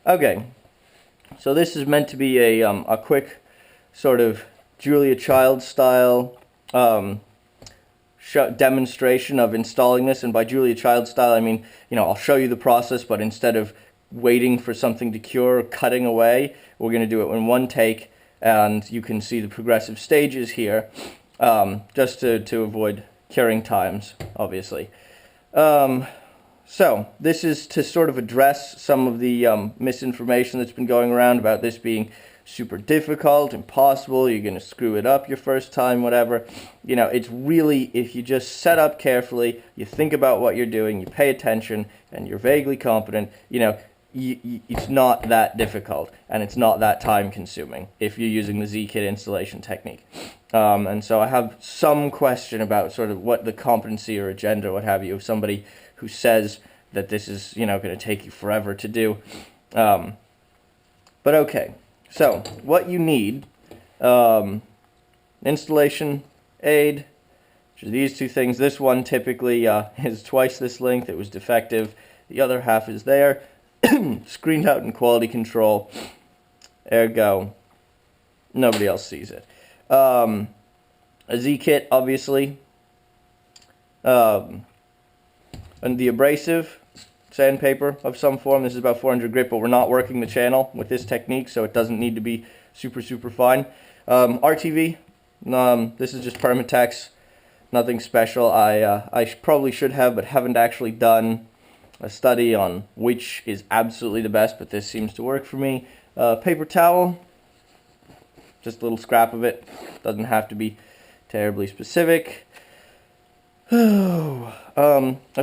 Okay, so this is meant to be a quick sort of Julia Child style demonstration of installing this. And by Julia Child style, I mean, I'll show you the process, but instead of waiting for something to cure or cutting away, we're going to do it in one take, and you can see the progressive stages here, just to avoid curing times, obviously. So this is to sort of address some of the misinformation that's been going around about this being super difficult, impossible, you're going to screw it up your first time, whatever. It's really, if you just set up carefully, you think about what you're doing, you pay attention, and you're vaguely competent, it's not that difficult, and it's not that time consuming if you're using the ZKit installation technique. And so I have some question about sort of what the competency or agenda, what have you, of somebody who says that this is, going to take you forever to do. But okay, so what you need, installation aid, which are these two things. This one typically is twice this length. It was defective. The other half is there, screened out in quality control. Ergo, nobody else sees it. A Z-kit, obviously. And the abrasive sandpaper of some form. This is about 400 grit, but we're not working the channel with this technique, so it doesn't need to be super fine. RTV, this is just Permatex, nothing special. I probably should have, but haven't actually done a study on which is absolutely the best, but this seems to work for me. Paper towel, just a little scrap of it, doesn't have to be terribly specific. A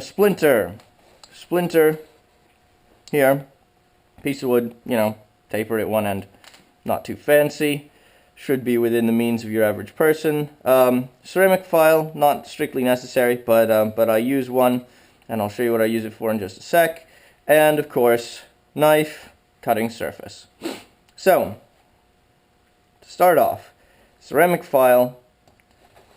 splinter here, piece of wood, tapered at one end, not too fancy, should be within the means of your average person. Ceramic file, not strictly necessary, but I use one, and I'll show you what I use it for in just a sec. And of course, knife, cutting surface. So, to start off, ceramic file,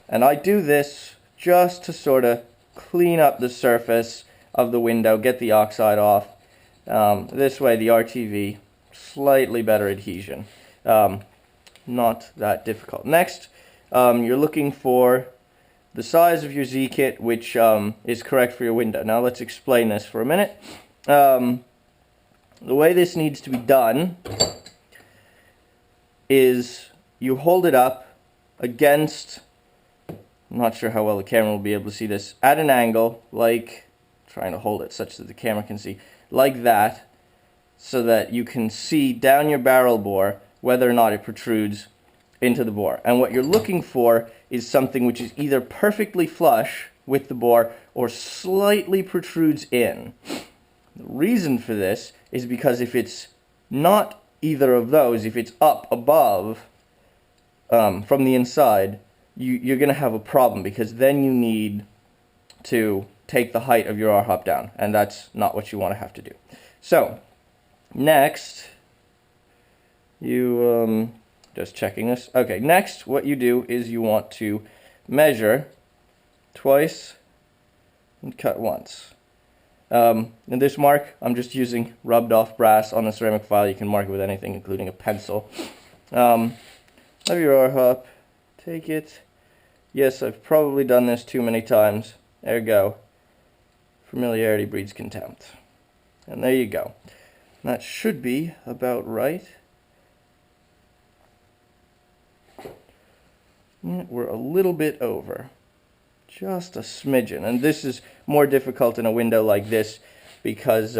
and I do this just to sort of clean up the surface of the window, get the oxide off. This way the RTV, slightly better adhesion. Not that difficult. Next, you're looking for the size of your Z-kit, which is correct for your window. Now let's explain this for a minute. The way this needs to be done is you hold it up against, I'm not sure how well the camera will be able to see this, at an angle, like, trying to hold it such that the camera can see, like that, so that you can see down your barrel bore whether or not it protrudes into the bore. And what you're looking for is something which is either perfectly flush with the bore or slightly protrudes in. The reason for this is because if it's not either of those, if it's up above from the inside, you're going to have a problem, because then you need to take the height of your R-hop down, and that's not what you want to have to do. So, next, you, just checking this. Okay, next, what you do is you want to measure twice and cut once. In this mark, I'm just using rubbed off brass on the ceramic file. You can mark it with anything, including a pencil. Have your R-hop, take it. Yes, I've probably done this too many times. Ergo, familiarity breeds contempt. And there you go. That should be about right. We're a little bit over. Just a smidgen. And this is more difficult in a window like this because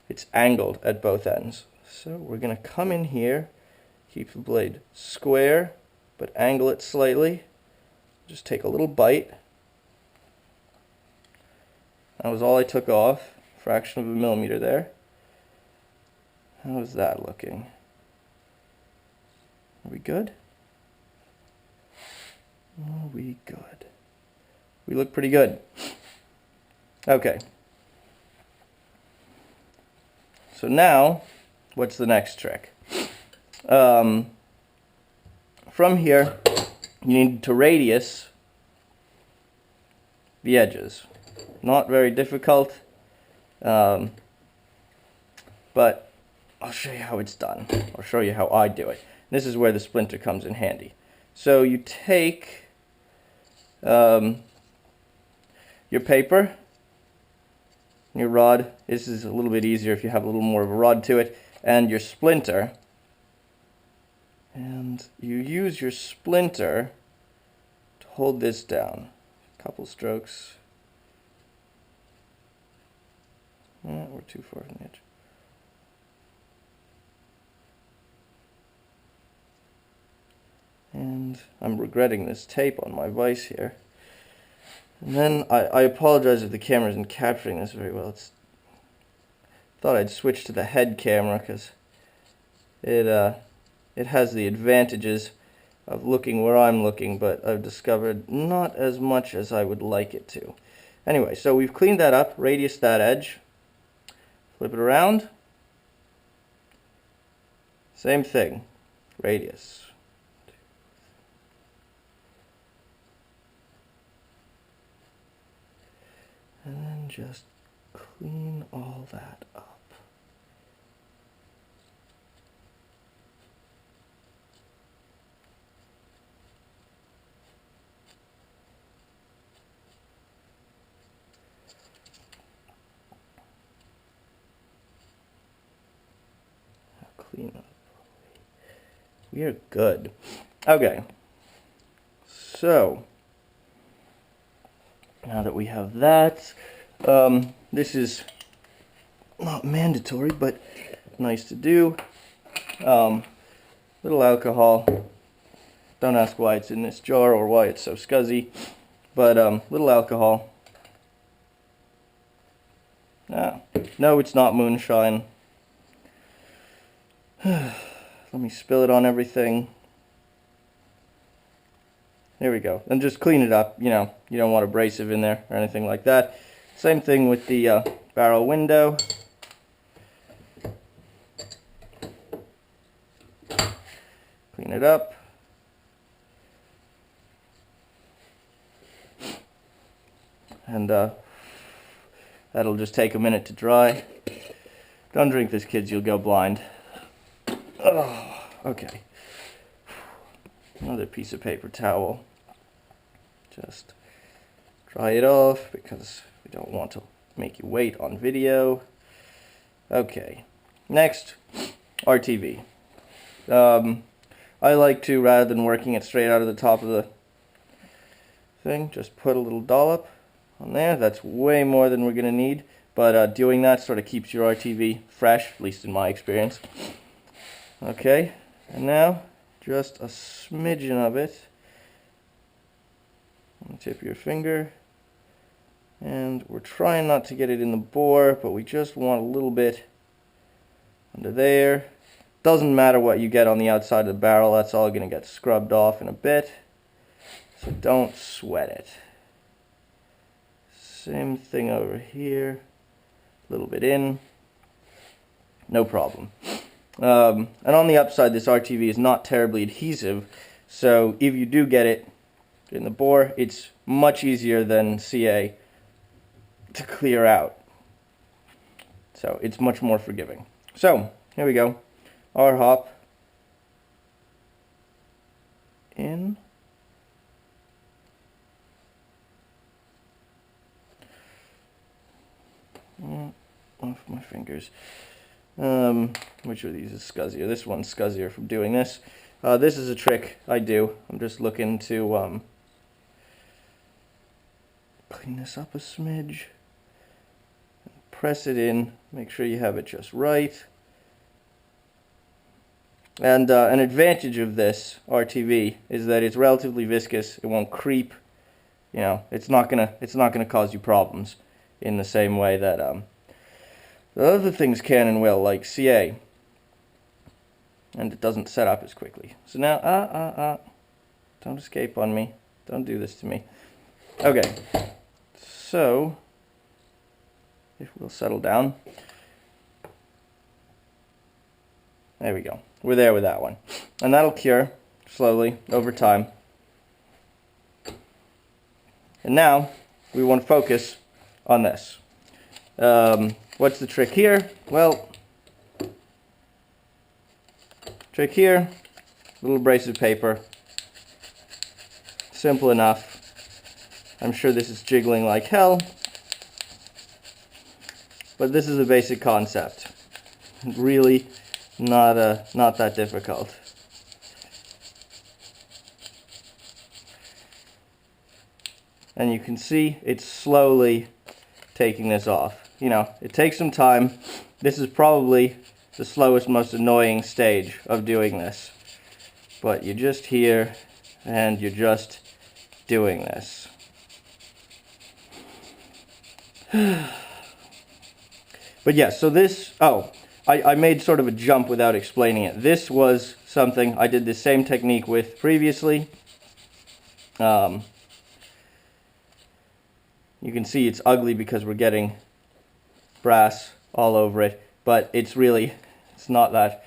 it's angled at both ends. So we're going to come in here, keep the blade square, but angle it slightly. Just take a little bite. That was all I took off. Fraction of a millimeter there. How's that looking? Are we good? Are we good? We look pretty good. Okay. So now, what's the next trick? From here, you need to radius the edges. Not very difficult, but I'll show you how it's done. I'll show you how I do it. This is where the splinter comes in handy. So you take your paper, your rod. This is a little bit easier if you have a little more of a rod to it, and your splinter. And you use your splinter to hold this down. A couple strokes. We're too far from the edge. And I'm regretting this tape on my vise here. And then I apologize if the camera isn't capturing this very well. Thought I'd switch to the head camera because it has the advantages of looking where I'm looking, but I've discovered not as much as I would like it to. Anyway, so we've cleaned that up, radius that edge, flip it around, same thing, radius. And then just clean all that up. Clean up. We are good. Okay. So now that we have that, this is not mandatory, but nice to do. Little alcohol. Don't ask why it's in this jar or why it's so scuzzy, but little alcohol. No, it's not moonshine. Let me spill it on everything. There we go. And just clean it up. You know, you don't want abrasive in there or anything like that. Same thing with the barrel window. Clean it up. And that'll just take a minute to dry. Don't drink this, kids, you'll go blind. Oh, okay. Another piece of paper towel. Just dry it off because we don't want to make you wait on video. Okay. Next, RTV. I like to, rather than working it straight out of the top of the thing, just put a little dollop on there. That's way more than we're going to need, but doing that sort of keeps your RTV fresh, at least in my experience. Okay, and now just a smidgen of it on the tip of your finger, and we're trying not to get it in the bore, but we just want a little bit under there. Doesn't matter what you get on the outside of the barrel, that's all going to get scrubbed off in a bit, so don't sweat it. Same thing over here, a little bit in, no problem. And on the upside, this RTV is not terribly adhesive, so if you do get it in the bore, it's much easier than CA to clear out. So it's much more forgiving. So here we go. Our hop in. Off my fingers. Which of these is scuzzier? This one's scuzzier from doing this. This is a trick I do. I'm just looking to clean this up a smidge. Press it in. Make sure you have it just right. And an advantage of this RTV is that it's relatively viscous. It won't creep. You know, it's not gonna cause you problems in the same way that the other things can and will, like CA. And it doesn't set up as quickly. So now, don't escape on me. Don't do this to me. Okay, so if we'll settle down. There we go. We're there with that one. And that'll cure slowly over time. And now we want to focus on this. What's the trick here? Well, trick here, little abrasive paper. Simple enough. I'm sure this is jiggling like hell, but this is a basic concept. Really not that difficult. And you can see it's slowly taking this off. You know, it takes some time. This is probably the slowest, most annoying stage of doing this. But you're just here and you're just doing this. But yeah, so this, I made sort of a jump without explaining it. This was something I did the same technique with previously. You can see it's ugly because we're getting brass all over it, but it's not that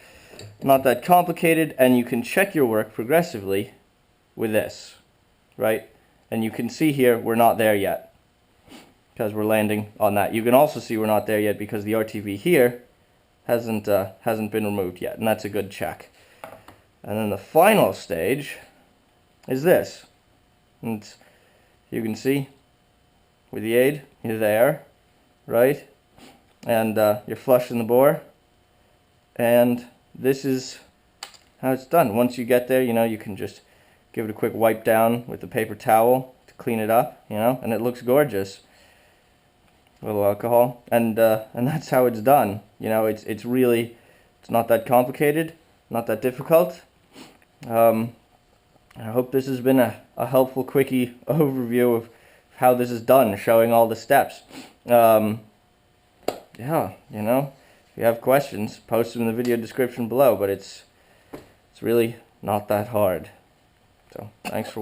complicated, and you can check your work progressively with this, right? And you can see here we're not there yet because we're landing on that. You can also see we're not there yet because the RTV here hasn't been removed yet, and that's a good check. And then the final stage is this, and you can see with the aid, you're there, right? And you're flushing the bore, and this is how it's done. Once you get there, you know, you can just give it a quick wipe down with the paper towel to clean it up, you know, and it looks gorgeous. A little alcohol, and that's how it's done. You know, it's not that complicated, not that difficult. I hope this has been a helpful quickie overview of how this is done, showing all the steps. Yeah, you know, if you have questions, post them in the video description below, but it's really not that hard. So, thanks for watching.